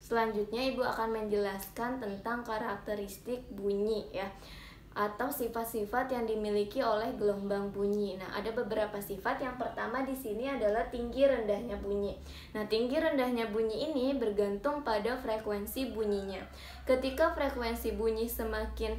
Selanjutnya Ibu akan menjelaskan tentang karakteristik bunyi ya, atau sifat-sifat yang dimiliki oleh gelombang bunyi. Nah, ada beberapa sifat. Yang pertama di sini adalah tinggi rendahnya bunyi. Nah, tinggi rendahnya bunyi ini bergantung pada frekuensi bunyinya. Ketika frekuensi bunyi semakin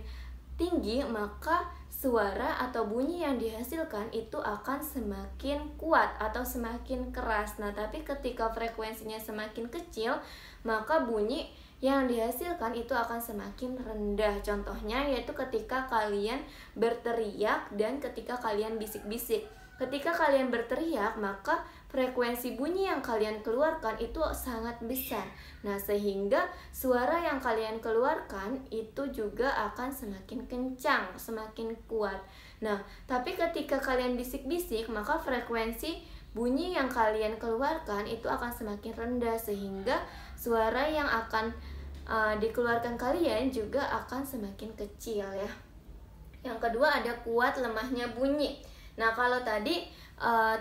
tinggi, maka suara atau bunyi yang dihasilkan itu akan semakin kuat atau semakin keras. Nah, tapi ketika frekuensinya semakin kecil, maka bunyi yang dihasilkan itu akan semakin rendah. Contohnya yaitu ketika kalian berteriak dan ketika kalian bisik-bisik. Ketika kalian berteriak, maka frekuensi bunyi yang kalian keluarkan itu sangat besar. Nah, sehingga suara yang kalian keluarkan itu juga akan semakin kencang, semakin kuat. Nah, tapi ketika kalian bisik-bisik, maka frekuensi bunyi yang kalian keluarkan itu akan semakin rendah, sehingga suara yang akan dikeluarkan kalian juga akan semakin kecil ya. Yang kedua ada kuat lemahnya bunyi. Nah, kalau tadi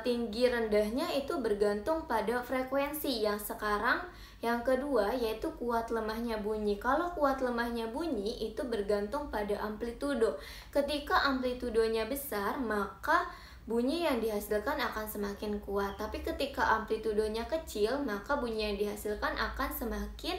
tinggi rendahnya itu bergantung pada frekuensi. Yang sekarang yang kedua yaitu kuat lemahnya bunyi. Kalau kuat lemahnya bunyi itu bergantung pada amplitudo. Ketika amplitudonya besar, maka bunyi yang dihasilkan akan semakin kuat. Tapi ketika amplitudonya kecil, maka bunyi yang dihasilkan akan semakin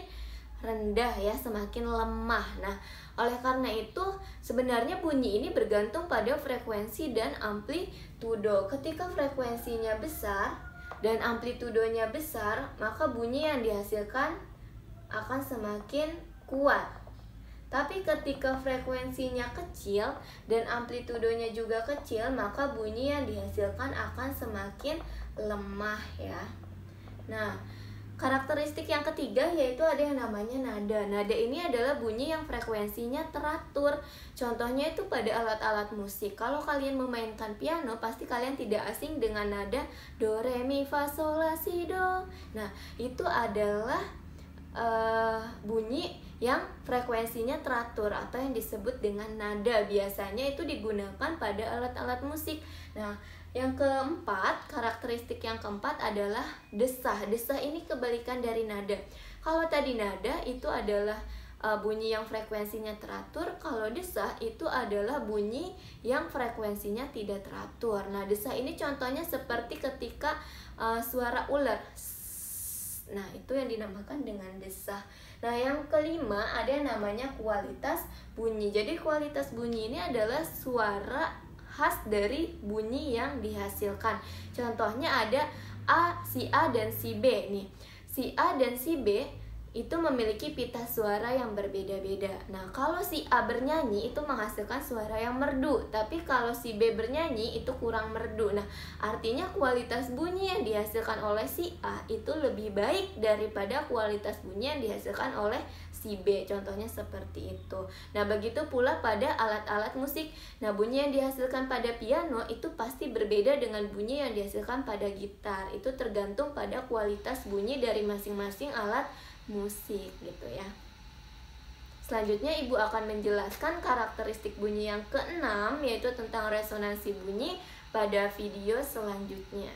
rendah ya, semakin lemah. Nah, oleh karena itu sebenarnya bunyi ini bergantung pada frekuensi dan amplitudo. Ketika frekuensinya besar dan amplitudonya besar, maka bunyi yang dihasilkan akan semakin kuat. Tapi ketika frekuensinya kecil dan amplitudonya juga kecil, maka bunyi yang dihasilkan akan semakin lemah ya. Nah, karakteristik yang ketiga yaitu ada yang namanya nada. Nada ini adalah bunyi yang frekuensinya teratur. Contohnya itu pada alat-alat musik. Kalau kalian memainkan piano, pasti kalian tidak asing dengan nada do, re, mi, fa, sol, la, si, do. Nah, itu adalah bunyi yang frekuensinya teratur atau yang disebut dengan nada. Biasanya itu digunakan pada alat-alat musik. Nah, yang keempat, karakteristik yang keempat adalah desah. Desah ini kebalikan dari nada. Kalau tadi nada itu adalah bunyi yang frekuensinya teratur. Kalau desah itu adalah bunyi yang frekuensinya tidak teratur. Nah, desah ini contohnya seperti ketika suara ular. Nah, itu yang dinamakan dengan desah. Nah, yang kelima ada yang namanya kualitas bunyi. Jadi kualitas bunyi ini adalah suara khas dari bunyi yang dihasilkan. Contohnya ada si A dan si B nih. Si A dan si B itu memiliki pita suara yang berbeda-beda. Nah, kalau si A bernyanyi itu menghasilkan suara yang merdu, tapi kalau si B bernyanyi itu kurang merdu. Nah, artinya kualitas bunyi yang dihasilkan oleh si A itu lebih baik daripada kualitas bunyi yang dihasilkan oleh si B. Contohnya seperti itu. Nah, begitu pula pada alat-alat musik. Nah, bunyi yang dihasilkan pada piano itu pasti berbeda dengan bunyi yang dihasilkan pada gitar. Itu tergantung pada kualitas bunyi dari masing-masing alat musik gitu ya. Selanjutnya Ibu akan menjelaskan karakteristik bunyi yang keenam, yaitu tentang resonansi bunyi pada video selanjutnya.